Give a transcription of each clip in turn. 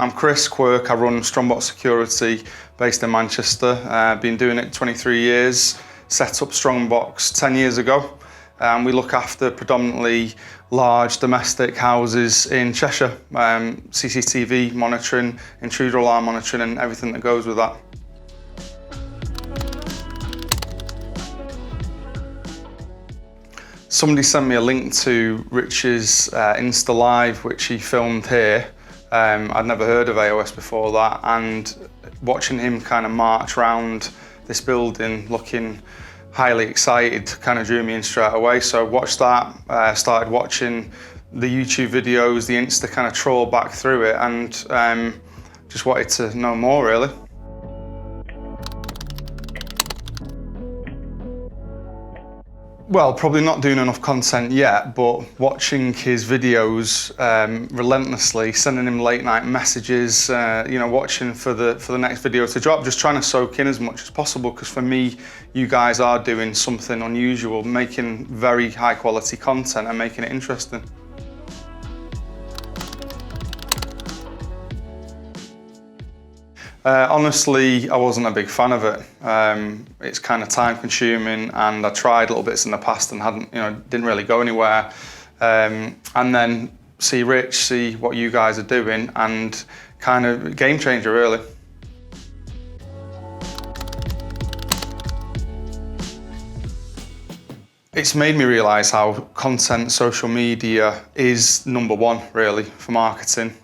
I'm Chris, Quirk. I run Strongbox Security based in Manchester. Been doing it 23 years. Set up Strongbox 10 years ago. We look after predominantly large domestic houses in Cheshire. CCTV monitoring, intruder alarm monitoring and everything that goes with that. Somebody sent me a link to Rich's Insta Live, which he filmed here. I'd never heard of AOS before that, and watching him kind of march around this building looking highly excited kind of drew me in straight away. So I watched that, started watching the YouTube videos, the Insta, kind of trawl back through it, and just wanted to know more really. Well, probably not doing enough content yet, but watching his videos relentlessly, sending him late night messages, watching for the next video to drop, just trying to soak in as much as possible, because for me, you guys are doing something unusual, making very high quality content and making it interesting. Honestly, I wasn't a big fan of it. It's kind of time consuming, and I tried little bits in the past and didn't really go anywhere. And then see Rich, see what you guys are doing, and kind of game changer really. It's made me realise how content, social media is number one really for marketing.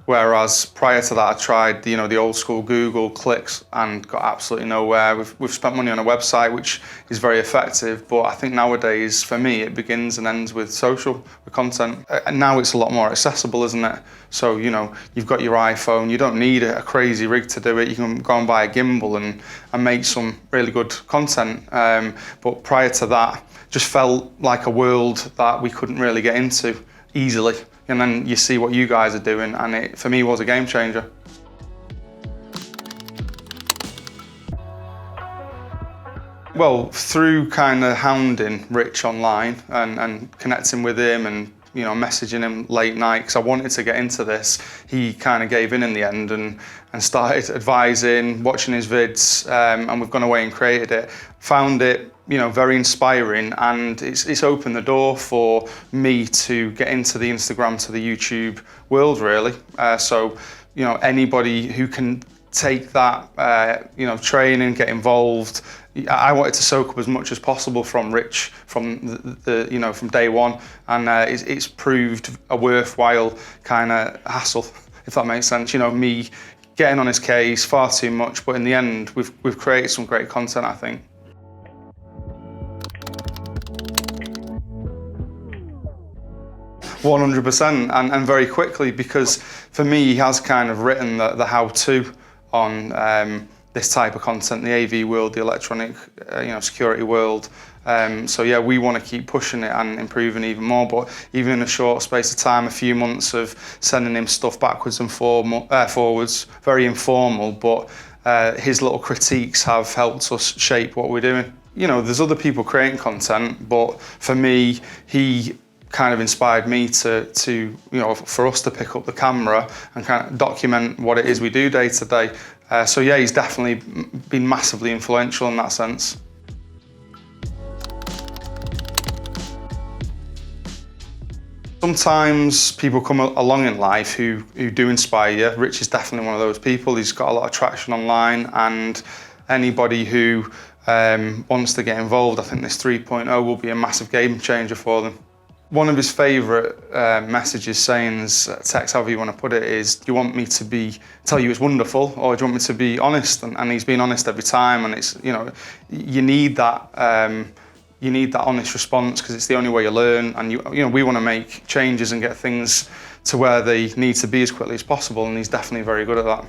Whereas prior to that, I tried the old school Google clicks and got absolutely nowhere. We've spent money on a website, which is very effective, but I think nowadays, for me, it begins and ends with social, with content. And now it's a lot more accessible, isn't it? So, you've got your iPhone, you don't need a crazy rig to do it. You can go and buy a gimbal and make some really good content. But prior to that, just felt like a world that we couldn't really get into easily. And then you see what you guys are doing, and it, for me, was a game changer. Well, through kind of hounding Rich online and connecting with him and messaging him late night, because I wanted to get into this, he kind of gave in the end and started advising, watching his vids, and we've gone away and created it. Found it very inspiring, and it's opened the door for me to get into the Instagram, to the YouTube world really. So anybody who can take that training, get involved. I wanted to soak up as much as possible from Rich from from day one, and it's proved a worthwhile kind of hassle, if that makes sense. Me getting on his case far too much, but in the end we've created some great content, I think. %100% and very quickly, because for me he has kind of written the how-to on this type of content, the AV world, the electronic security world. So yeah, we want to keep pushing it and improving even more, but even in a short space of time, a few months of sending him stuff backwards and forwards, very informal, but his little critiques have helped us shape what we're doing. There's other people creating content, but for me, he kind of inspired me for us to pick up the camera and kind of document what it is we do day to day. So yeah, he's definitely been massively influential in that sense. Sometimes people come along in life who do inspire you. Rich is definitely one of those people. He's got a lot of traction online, and anybody who wants to get involved, I think this 3.0 will be a massive game changer for them. One of his favourite messages, sayings, text, however you want to put it, is, do you want me to tell you it's wonderful, or do you want me to be honest? And he's been honest every time, and it's, you need that honest response, because it's the only way you learn. And we want to make changes and get things to where they need to be as quickly as possible, and he's definitely very good at that.